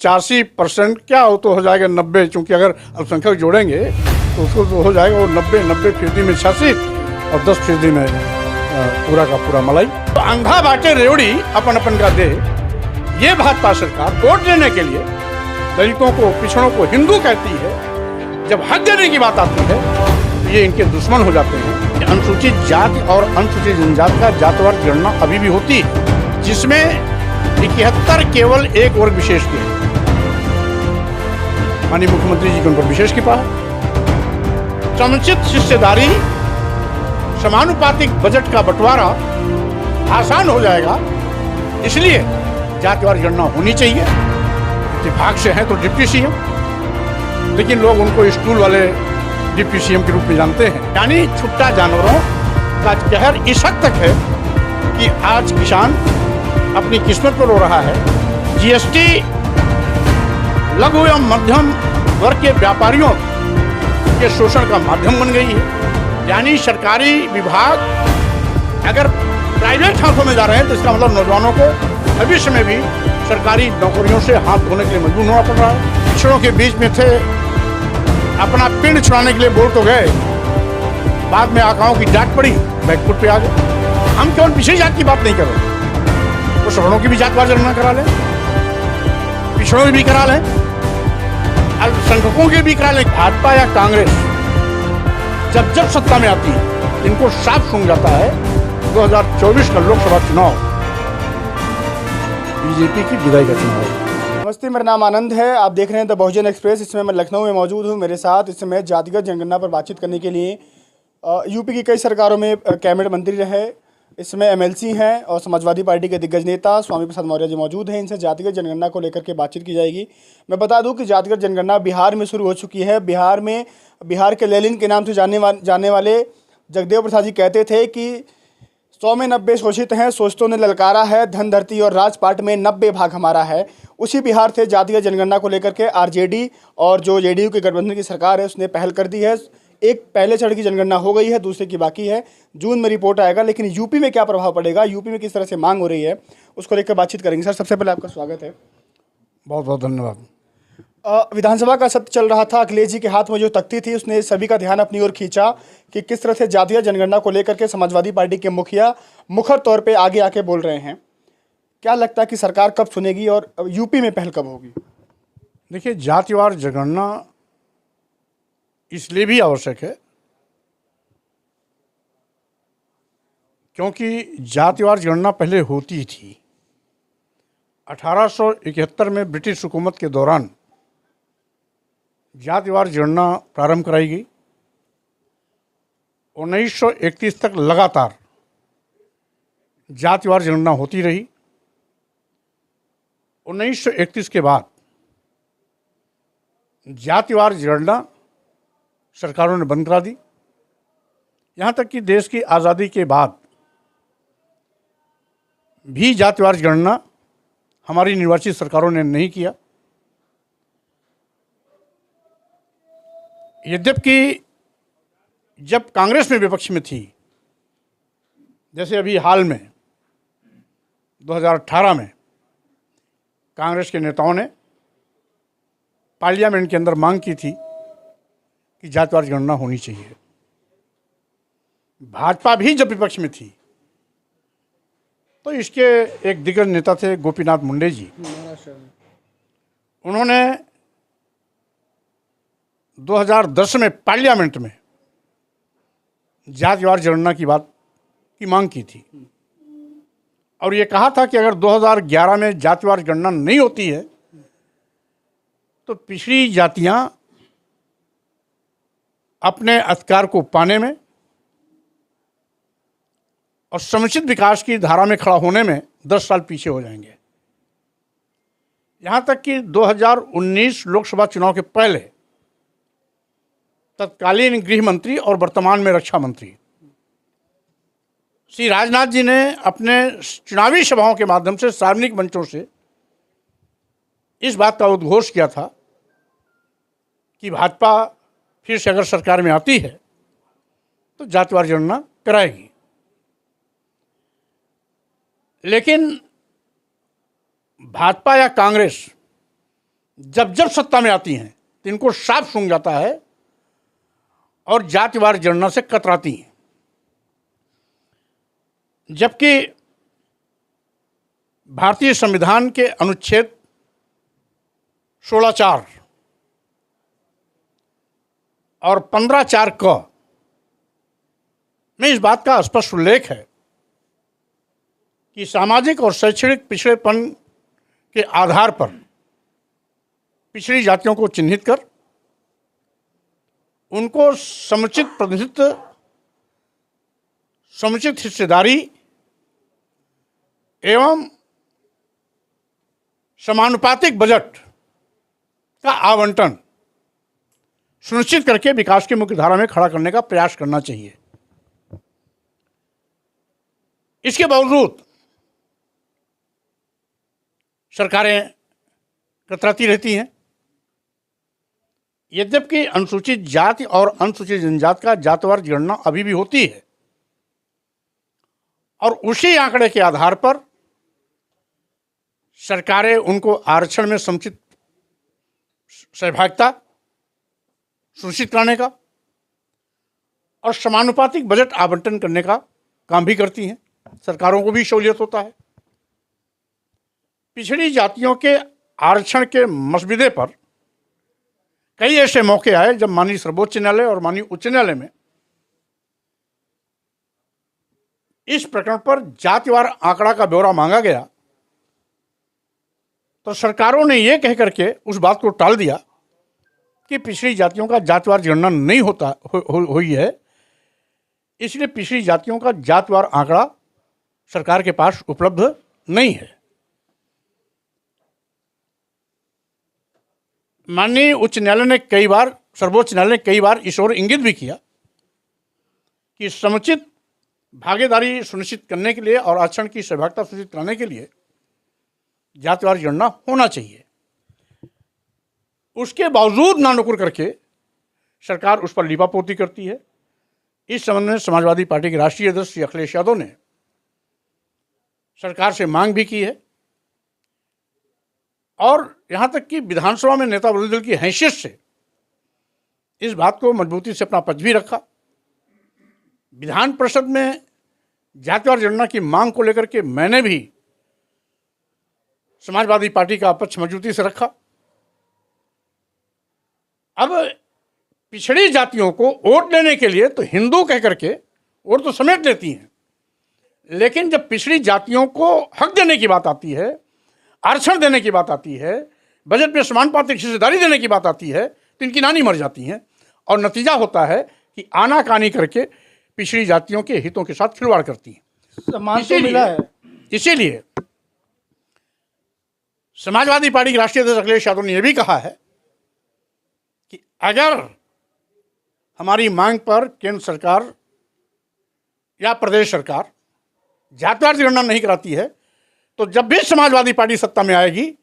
85% क्या हो तो हो जाएगा 90, क्योंकि अगर अल्पसंख्यक जोड़ेंगे तो उसको तो हो जाएगा वो 90% में 86 और 10% में पूरा का पूरा मलाई। तो अंधा बाटे रेवड़ी अपन अपन का दे, ये भाजपा सरकार वोट देने के लिए दलितों को, पिछड़ों को हिंदू कहती है, जब हक देने की बात आती है तो ये इनके दुश्मन हो जाते हैं। अनुसूचित जाति और अनुसूचित जनजाति का जातिवार गणना अभी भी होती है, जिसमें 71 केवल एक वर्ग विशेष के हैं। माननीय मुख्यमंत्री जी के उन पर विशेष कृपा है। समुचित हिस्सेदारी, समानुपातिक बजट का बंटवारा आसान हो जाएगा, इसलिए जातिवार गणना होनी चाहिए। इत्तेफाक से हैं तो डिप्टी सीएम, लेकिन लोग उनको स्टूल वाले डिप्टी सीएम के रूप में जानते हैं। यानी छुट्टा जानवरों का कहर इस हद तक है कि आज किसान अपनी किस्मत पर रो रहा है। जीएसटी लघु एवं मध्यम वर्ग के व्यापारियों के शोषण का माध्यम बन गई है। यानी सरकारी विभाग अगर प्राइवेट हाथों में जा रहे हैं तो इसका मतलब नौजवानों को भविष्य में भी सरकारी नौकरियों से हाथ धोने के लिए मजबूर होना पड़ रहा है। पिछड़ों के बीच में थे, अपना पिंड छुड़ाने के लिए बोल तो गए, बाद में आकाओं की डांट पड़ी, बैकफुट पे आ गए। हम केवल पिछड़ी जात की बात नहीं कर रहे, वो सवर्णों की भी जातवार गणना करा लें, पिछड़ों की भी करा लें, अल्पसंख्यकों की भी करा लें। भाजपा या कांग्रेस जब जब सत्ता में आती है, इनको साफ सूंघ जाता है 2024 का लोकसभा चुनाव बीजेपी की विदाई का चुनाव है। नमस्ते, मेरा नाम आनंद है। आप देख रहे हैं द बहुजन एक्सप्रेस। इसमें मैं लखनऊ में मौजूद हूँ। मेरे साथ इस समय जातिगत जनगणना पर बातचीत करने के लिए यूपी की कई सरकारों में कैबिनेट मंत्री रहे, इसमें एमएलसी हैं और समाजवादी पार्टी के दिग्गज नेता स्वामी प्रसाद मौर्य जी मौजूद हैं। इनसे जातिगत जनगणना को लेकर के बातचीत की जाएगी। मैं बता दूं कि जातिगत जनगणना बिहार में शुरू हो चुकी है। बिहार के लेलिन के नाम से जाने वाले जगदेव प्रसाद जी कहते थे कि 100 में 90 शोषित हैं, शोषितों ने ललकारा है, धन धरती और राजपाट में 90 भाग हमारा है। उसी बिहार से जातिगत जनगणना को लेकर के आरजेडी और जो जेडीयू के गठबंधन की सरकार है उसने पहल कर दी है। एक पहले चरण की जनगणना हो गई है, दूसरे की बाकी है। जून में रिपोर्ट आएगा, लेकिन यूपी में क्या प्रभाव पड़ेगा, यूपी में किस तरह से मांग हो रही है, उसको लेकर बातचीत करेंगे। सर, सबसे पहले आपका स्वागत है। बहुत बहुत धन्यवाद। विधानसभा का सत्र चल रहा था, अखिलेश जी के हाथ में जो तख्ती थी उसने सभी का ध्यान अपनी ओर खींचा कि किस तरह से जातीय जनगणना को लेकर के समाजवादी पार्टी के मुखिया मुखर तौर पे आगे आके बोल रहे हैं। क्या लगता है कि सरकार कब सुनेगी और यूपी में पहल कब होगी? देखिए, जातिवार जनगणना इसलिए भी आवश्यक है क्योंकि जातिवार जनगणना पहले होती थी। 1871 में ब्रिटिश हुकूमत के दौरान जातिवार जनगणना प्रारंभ कराई गई। 1931 तक लगातार जातिवार जनगणना होती रही। 1931 के बाद जातिवार जनगणना सरकारों ने बंद करा दी। यहाँ तक कि देश की आज़ादी के बाद भी जातिवार जनगणना हमारी निर्वाचित सरकारों ने नहीं किया। यद्यपि जब कांग्रेस में विपक्ष में थी, जैसे अभी हाल में 2018 में कांग्रेस के नेताओं ने पार्लियामेंट के अंदर मांग की थी कि जातिवार गणना होनी चाहिए। भाजपा भी जब विपक्ष में थी तो इसके एक दिग्गज नेता थे गोपीनाथ मुंडे जी। उन्होंने 2010 में पार्लियामेंट में जातिवार जनगणना की बात की मांग की थी और ये कहा था कि अगर 2011 में जातिवार गणना नहीं होती है तो पिछड़ी जातियां अपने अधिकार को पाने में और समुचित विकास की धारा में खड़ा होने में 10 साल पीछे हो जाएंगे। यहाँ तक कि 2019 लोकसभा चुनाव के पहले तत्कालीन गृह मंत्री और वर्तमान में रक्षा मंत्री श्री राजनाथ जी ने अपने चुनावी सभाओं के माध्यम से सार्वजनिक मंचों से इस बात का उद्घोष किया था कि भाजपा फिर से अगर सरकार में आती है तो जातिवार जनगणना कराएगी। लेकिन भाजपा या कांग्रेस जब जब सत्ता में आती हैं तो इनको साफ सूंघ जाता है और जातिवार जनगणना से कतराती हैं। जबकि भारतीय संविधान के अनुच्छेद 16(4) और 15(4) क में इस बात का स्पष्ट उल्लेख है कि सामाजिक और शैक्षणिक पिछड़ेपन के आधार पर पिछड़ी जातियों को चिन्हित कर उनको समुचित प्रतिनिधित्व, समुचित हिस्सेदारी एवं समानुपातिक बजट का आवंटन सुनिश्चित करके विकास की मुख्य धारा में खड़ा करने का प्रयास करना चाहिए। इसके बावजूद सरकारें कतराती रहती हैं। यद्यपि अनुसूचित जाति और अनुसूचित जनजाति का जातिवार गणना अभी भी होती है और उसी आंकड़े के आधार पर सरकारें उनको आरक्षण में समुचित सहभागिता सुनिश्चित कराने का और समानुपातिक बजट आवंटन करने का काम भी करती हैं। सरकारों को भी सहूलियत होता है। पिछड़ी जातियों के आरक्षण के मसविदे पर कई ऐसे मौके आए जब माननीय सर्वोच्च न्यायालय और माननीय उच्च न्यायालय में इस प्रकरण पर जातिवार आंकड़ा का ब्यौरा मांगा गया, तो सरकारों ने यह कह करके उस बात को टाल दिया कि पिछड़ी जातियों का जातिवार गणना नहीं होता हुई है, इसलिए पिछड़ी जातियों का जातिवार आंकड़ा सरकार के पास उपलब्ध नहीं है। माननीय उच्च न्यायालय ने कई बार, सर्वोच्च न्यायालय ने कई बार इस ओर इंगित भी किया कि समुचित भागीदारी सुनिश्चित करने के लिए और आरक्षण की सहभागिता सुनिश्चित कराने के लिए जातिवार गणना होना चाहिए। उसके बावजूद नानुकुर करके सरकार उस पर लीपापोती करती है। इस संबंध में समाजवादी पार्टी के राष्ट्रीय अध्यक्ष श्री अखिलेश यादव ने सरकार से मांग भी की है और यहाँ तक कि विधानसभा में नेता विरोधी दल की हैसियत से इस बात को मजबूती से अपना पक्ष भी रखा। विधान परिषद में जातिवार गणना की मांग को लेकर के मैंने भी समाजवादी पार्टी का पक्ष मजबूती से रखा। अब पिछड़ी जातियों को वोट देने के लिए तो हिंदू कह करके वोट तो समेट लेती हैं, लेकिन जब पिछड़ी जातियों को हक देने की बात आती है, आरक्षण देने की बात आती है, बजट में समानुपातिक हिस्सेदारी देने की बात आती है, तो इनकी नानी मर जाती हैं और नतीजा होता है कि आनाकानी करके पिछड़ी जातियों के हितों के साथ खिलवाड़ करती हैं। सम्मान तो मिला है। इसीलिए समाजवादी पार्टी के राष्ट्रीय अध्यक्ष अखिलेश यादव ने यह भी कहा है कि अगर हमारी मांग पर केंद्र सरकार या प्रदेश सरकार जातिवार गणना नहीं कराती है, तो जब भी समाजवादी पार्टी सत्ता में आएगी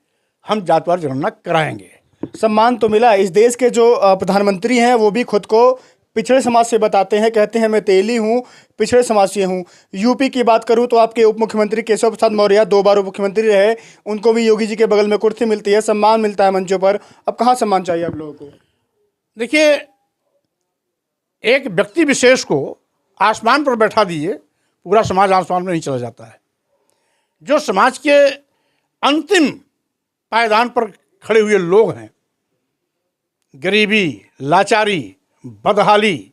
हम जातिवार गणना कराएंगे। सम्मान तो मिला। इस देश के जो प्रधानमंत्री हैं वो भी खुद को पिछड़े समाज से बताते हैं, कहते हैं मैं तेली हूँ, पिछड़े समाज से हूँ। यूपी की बात करूँ तो आपके उप मुख्यमंत्री केशव प्रसाद मौर्य 2 बार उप मुख्यमंत्री रहे, उनको भी योगी जी के बगल में कुर्सी मिलती है, सम्मान मिलता है मंचों पर। अब कहाँ सम्मान चाहिए आप लोगों को? देखिए, एक व्यक्ति विशेष को आसमान पर बैठा दिए, पूरा समाज आसमान में नहीं चला जाता है। जो समाज के अंतिम पायदान पर खड़े हुए लोग हैं, गरीबी, लाचारी, बदहाली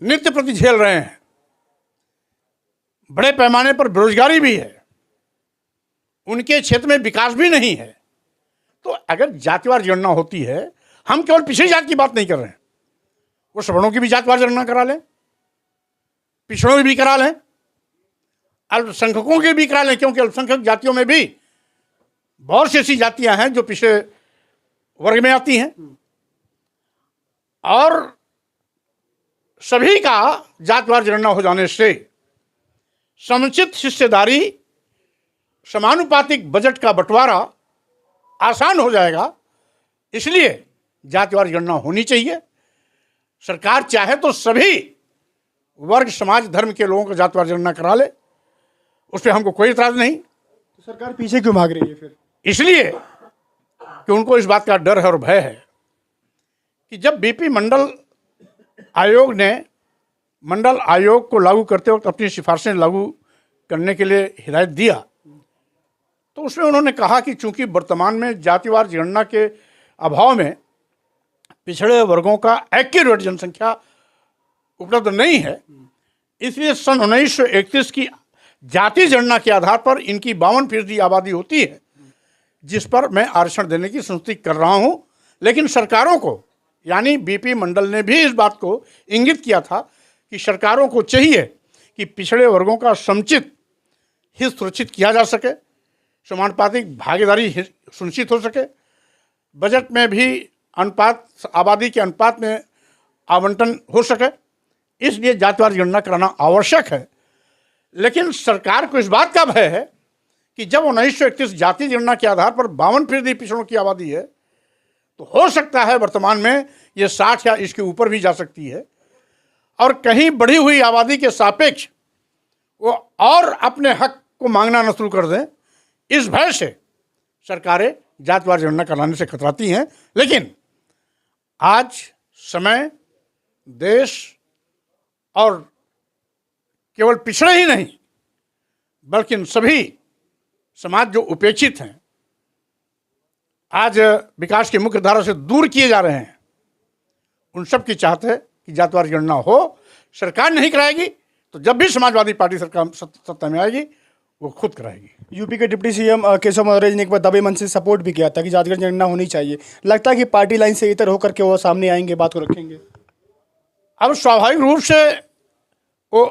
नित्य प्रति झेल रहे हैं, बड़े पैमाने पर बेरोजगारी भी है, उनके क्षेत्र में विकास भी नहीं है, तो अगर जातिवार गणना होती है, हम केवल पिछड़ी जाति की बात नहीं कर रहे हैं, वो सवर्णों की भी जातिवार गणना करा लें, पिछड़ों की भी करा लें, अल्पसंख्यकों की भी करा लें, क्योंकि अल्पसंख्यक जातियों में भी बहुत सी ऐसी जातियां हैं जो पिछड़े वर्ग में आती हैं, और सभी का जातिवार गणना हो जाने से समुचित हिस्सेदारी, समानुपातिक बजट का बंटवारा आसान हो जाएगा। इसलिए जातिवार गणना होनी चाहिए। सरकार चाहे तो सभी वर्ग, समाज, धर्म के लोगों को जातिवार गणना करा ले, उस पर हमको कोई इतराज नहीं। तो सरकार पीछे क्यों भाग रही है फिर? इसलिए कि उनको इस बात का डर है और भय है कि जब बीपी मंडल आयोग को लागू करते वक्त अपनी सिफारिशें लागू करने के लिए हिदायत दिया, तो उसमें उन्होंने कहा कि चूंकि वर्तमान में जातिवार जनगणना के अभाव में पिछड़े वर्गों का एक्यूरेट जनसंख्या उपलब्ध नहीं है, इसलिए सन 1931 की जाति जनगणना के आधार पर इनकी 52% आबादी होती है, जिस पर मैं आरक्षण देने की संस्तुति कर रहा हूं। लेकिन सरकारों को, यानी बीपी मंडल ने भी इस बात को इंगित किया था कि सरकारों को चाहिए कि पिछड़े वर्गों का समुचित हित सुरक्षित किया जा सके, समानुपातिक भागीदारी सुनिश्चित हो सके, बजट में भी अनुपात, आबादी के अनुपात में आवंटन हो सके, इसलिए जातिवार गणना कराना आवश्यक है। लेकिन सरकार को इस बात का भय है कि जब 1931 जाति जनगणना के आधार पर 52% पिछड़ों की आबादी है, तो हो सकता है वर्तमान में ये 60 या इसके ऊपर भी जा सकती है, और कहीं बढ़ी हुई आबादी के सापेक्ष वो और अपने हक को मांगना न शुरू कर दें। इस भय से सरकारें जातिवार जनगणना कराने से कतराती हैं। लेकिन आज समय देश और केवल पिछड़े ही नहीं बल्कि सभी समाज जो उपेक्षित हैं, आज विकास की मुख्य धारा से दूर किए जा रहे हैं, उन सब की चाहत है कि जातिवार गणना हो। सरकार नहीं कराएगी तो जब भी समाजवादी पार्टी सरकार सत्ता में आएगी वो खुद कराएगी। यूपी के डिप्टी सीएम केशव मौर्य ने एक बार दबे मन से सपोर्ट भी किया था कि जातिगत जनगणना होनी चाहिए। लगता है कि पार्टी लाइन से इतर होकर के वो सामने आएंगे, बात को रखेंगे। अब स्वाभाविक रूप से वो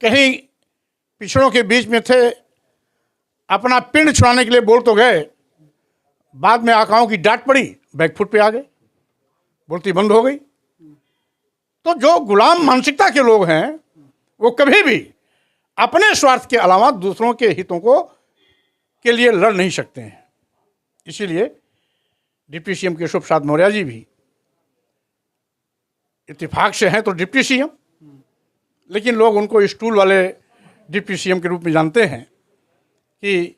कहीं पिछड़ों के बीच में थे, अपना पिंड छुड़ाने के लिए बोल तो गए, बाद में आकाओं की डांट पड़ी, बैकफुट पे आ गए, बोलती बंद हो गई। तो जो गुलाम मानसिकता के लोग हैं वो कभी भी अपने स्वार्थ के अलावा दूसरों के हितों को के लिए लड़ नहीं सकते हैं। इसीलिए डिप्टी सीएम केशव प्रसाद मौर्य जी भी इत्तेफाक से हैं तो डिप्टी सीएम, लेकिन लोग उनको स्टूल वाले डिप्टी सीएम के रूप में जानते हैं कि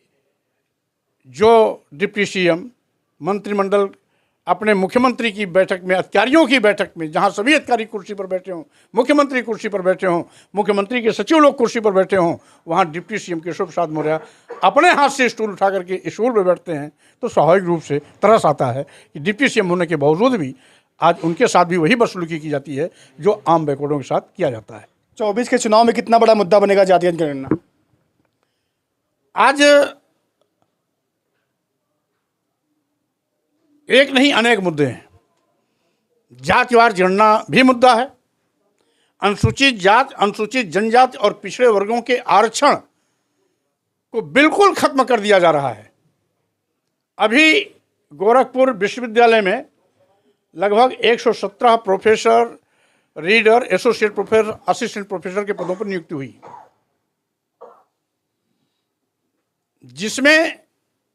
जो डिप्टी सीएम मंत्रिमंडल अपने मुख्यमंत्री की बैठक में, अधिकारियों की बैठक में, जहां सभी अधिकारी कुर्सी पर बैठे हों, मुख्यमंत्री कुर्सी पर बैठे हों, मुख्यमंत्री के सचिव लोग कुर्सी पर बैठे हों, वहां डिप्टी सीएम केशव प्रसाद मौर्य अपने हाथ से स्टूल उठा करके स्टूल पर बैठते हैं, तो स्वाभाविक रूप से तरस आता है कि डिप्टी सीएम होने के बावजूद भी आज उनके साथ भी वही बदसलूकी की जाती है जो आम बैकवर्डों के साथ किया जाता है। 24 के चुनाव में कितना बड़ा मुद्दा बनेगा जातिगत जनगणना? आज एक नहीं अनेक मुद्दे हैं। जातिवार जनगणना भी मुद्दा है, अनुसूचित जात, अनुसूचित जनजाति और पिछड़े वर्गों के आरक्षण को बिल्कुल खत्म कर दिया जा रहा है। अभी गोरखपुर विश्वविद्यालय में लगभग 117 professor, reader, associate professor, assistant professor के पदों पर नियुक्ति हुई, जिसमें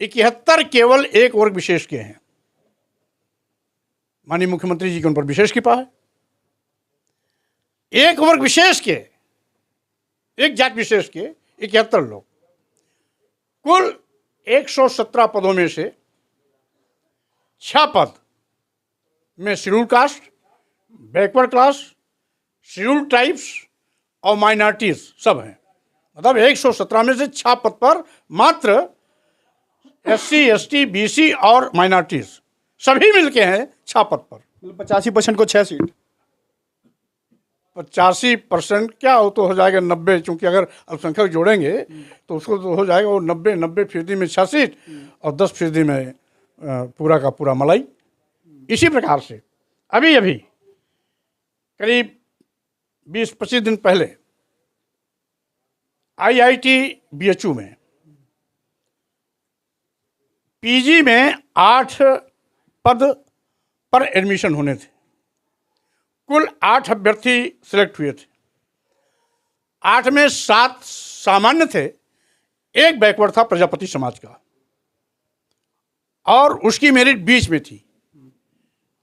71 केवल एक वर्ग विशेष के हैं। माननीय मुख्यमंत्री जी के उन पर विशेष कृपा है। एक वर्ग विशेष के, एक जाति विशेष के 71 लोग, कुल 117 पदों में से 6 पद में schedule caste, backward class, schedule tribes और माइनॉरिटीज सब हैं। मतलब 117 में से 6 पद पर मात्र SC, ST, BC और माइनॉरिटीज सभी मिलके हैं 6 पद पर। 85% को 6 सीट। 85% क्या हो तो हो जाएगा 90, चूंकि अगर अल्पसंख्यक जोड़ेंगे तो उसको तो हो जाएगा वो 90% में 6 सीट और 10% में पूरा का पूरा मलाई। इसी प्रकार से अभी करीब 20-25 दिन पहले IIT BHU में PG में 8 पद पर एडमिशन होने थे। कुल 8 अभ्यर्थी सिलेक्ट हुए थे। 8 में 7 सामान्य थे, एक बैकवर्ड था प्रजापति समाज का, और उसकी मेरिट बीच में थी।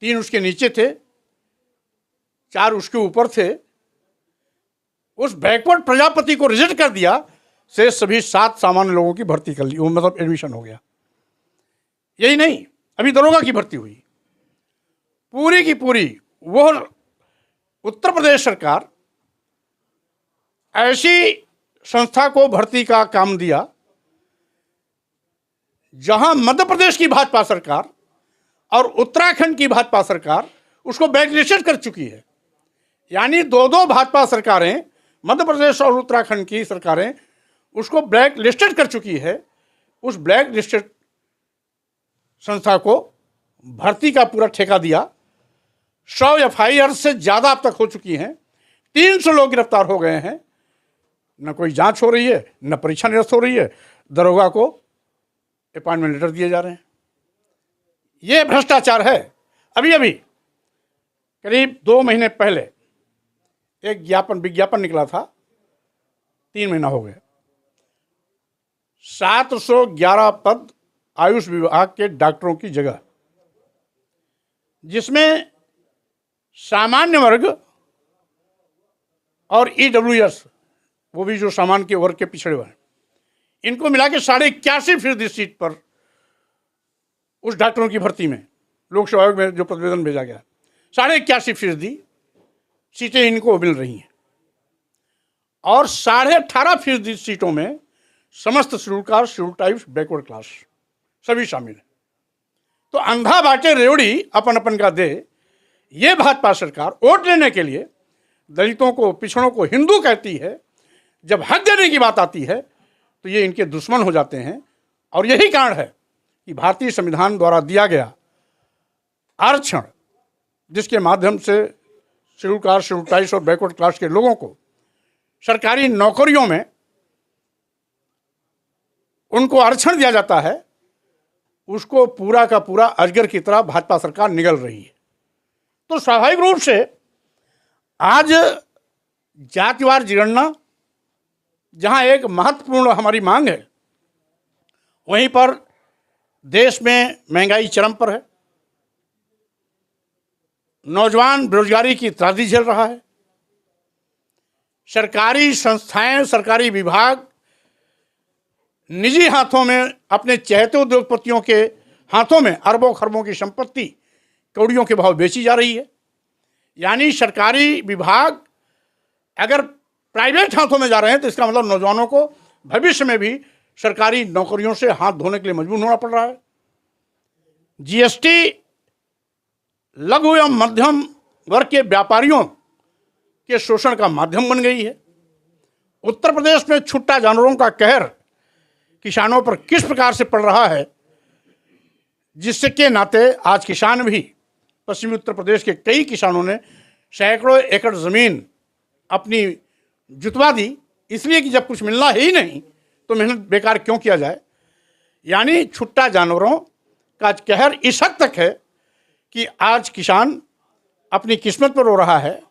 3 उसके नीचे थे, 4 उसके ऊपर थे। उस बैकवर्ड प्रजापति को रिजेक्ट कर दिया, से सभी 7 सामान्य लोगों की भर्ती कर ली, वो मतलब एडमिशन हो गया। यही नहीं, अभी दरोगा की भर्ती हुई, पूरी की पूरी वो उत्तर प्रदेश सरकार ऐसी संस्था को भर्ती का काम दिया जहां मध्य प्रदेश की भाजपा सरकार और उत्तराखंड की भाजपा सरकार उसको ब्लैकलिस्टेड कर चुकी है। यानी दो दो भाजपा सरकारें, मध्य प्रदेश और उत्तराखंड की सरकारें उसको ब्लैक लिस्टेड कर चुकी है। उस ब्लैक लिस्टेड संस्था को भर्ती का पूरा ठेका दिया। 100 FIR से ज़्यादा अब तक हो चुकी हैं, 300 लोग गिरफ्तार हो गए हैं। न कोई जांच हो रही है, न परीक्षा निरस्त हो रही है, दरोगा को अपॉइंटमेंट लेटर दिए जा रहे हैं। ये भ्रष्टाचार है। अभी अभी करीब 2 महीने पहले एक विज्ञापन निकला था, 3 महीना हो गया, 711 पद आयुष विभाग के डॉक्टरों की जगह, जिसमें सामान्य वर्ग और EWS, वो भी जो सामान्य के वर्ग के पिछड़े हुए हैं, इनको मिला के 81.5% सीट पर उस डॉक्टरों की भर्ती में लोकसभा आयोग में जो प्रतिवेदन भेजा गया, 81.5% सीटें इनको मिल रही हैं। और 18.5% सीटों में समस्त schedule caste, schedule tribes, backward class सभी शामिल हैं। तो अंधा बाटे रेवड़ी अपन अपन का दे, ये भाजपा सरकार वोट लेने के लिए दलितों को, पिछड़ों को हिंदू कहती है। जब हक देने की बात आती है तो ये इनके दुश्मन हो जाते हैं। और यही कारण है कि भारतीय संविधान द्वारा दिया गया आरक्षण, जिसके माध्यम से शेड्यूल कास्ट, शेड्यूल ट्राइब्स और बैकवर्ड क्लास के लोगों को सरकारी नौकरियों में उनको आरक्षण दिया जाता है, उसको पूरा का पूरा अजगर की तरह भाजपा सरकार निगल रही है। तो स्वाभाविक रूप से आज जातिवार जनगणना, जहां एक महत्वपूर्ण हमारी मांग है, वहीं पर देश में महंगाई चरम पर है, नौजवान बेरोजगारी की त्रासदी झेल रहा है, सरकारी संस्थाएं, सरकारी विभाग निजी हाथों में, अपने चहेते उद्योगपतियों के हाथों में अरबों खरबों की संपत्ति कौड़ियों के भाव बेची जा रही है। यानी सरकारी विभाग अगर प्राइवेट हाथों में जा रहे हैं तो इसका मतलब नौजवानों को भविष्य में भी सरकारी नौकरियों से हाथ धोने के लिए मजबूर होना पड़ रहा है। GST लघु एवं मध्यम वर्ग के व्यापारियों के शोषण का माध्यम बन गई है। उत्तर प्रदेश में छुट्टा जानवरों का कहर किसानों पर किस प्रकार से पड़ रहा है, जिससे के नाते आज किसान भी, पश्चिमी उत्तर प्रदेश के कई किसानों ने सैकड़ों एकड़ ज़मीन अपनी जुतवा दी, इसलिए कि जब कुछ मिलना ही नहीं तो मेहनत बेकार क्यों किया जाए। यानी छुट्टा जानवरों का कहर इस हद तक है कि आज किसान अपनी किस्मत पर रो रहा है।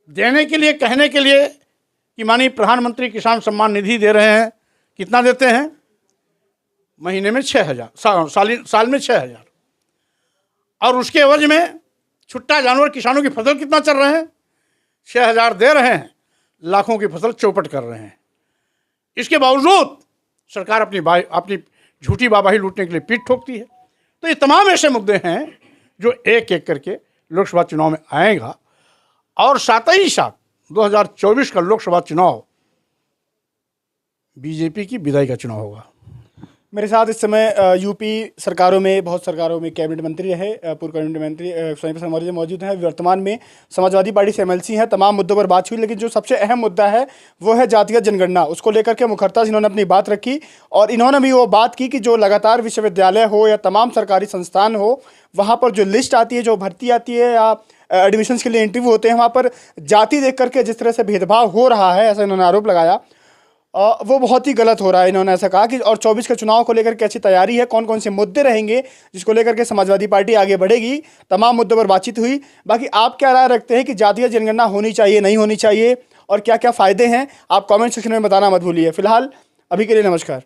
देने के लिए, कहने के लिए कि माननीय प्रधानमंत्री किसान सम्मान निधि दे रहे हैं, कितना देते हैं? महीने में 6,000, साल में 6,000, और उसके एवज में छुट्टा जानवर किसानों की फसल कितना चल रहे हैं? 6,000 दे रहे हैं, लाखों की फसल चौपट कर रहे हैं। इसके बावजूद सरकार अपनी झूठी वाहवाही लूटने के लिए पीठ ठोकती है। तो ये तमाम ऐसे मुद्दे हैं जो एक एक करके लोकसभा चुनाव में आएगा, और साथ ही साथ 2024 का लोकसभा चुनाव बीजेपी की विदाई का चुनाव होगा। मेरे साथ इस समय यूपी सरकारों में, बहुत सरकारों में कैबिनेट मंत्री रहे, पूर्व कैबिनेट मंत्री स्वामी प्रसाद मौर्य मौजूद हैं। वर्तमान में समाजवादी पार्टी से MLC हैं। तमाम मुद्दों पर बात हुई, लेकिन जो सबसे अहम मुद्दा है वो है जातिगत जनगणना। उसको लेकर के मुखरता इन्होंने अपनी बात रखी, और इन्होंने भी वो बात की कि जो लगातार विश्वविद्यालय हो या तमाम सरकारी संस्थान हो, वहाँ पर जो लिस्ट आती है, जो भर्ती आती है या एडमिशन्स के लिए इंटरव्यू होते हैं, वहाँ पर जाति देख करके जिस तरह से भेदभाव हो रहा है, ऐसा इन्होंने आरोप लगाया, वो बहुत ही गलत हो रहा है। इन्होंने ऐसा कहा कि और 24 के चुनाव को लेकर के अच्छी तैयारी है, कौन कौन से मुद्दे रहेंगे जिसको लेकर के समाजवादी पार्टी आगे बढ़ेगी। तमाम मुद्दों पर बातचीत हुई। बाकी आप क्या राय रखते हैं कि जातीय जनगणना होनी चाहिए, नहीं होनी चाहिए, और क्या क्या फ़ायदे हैं, आप कमेंट सेक्शन में बताना मत भूलिए। फिलहाल अभी के लिए नमस्कार।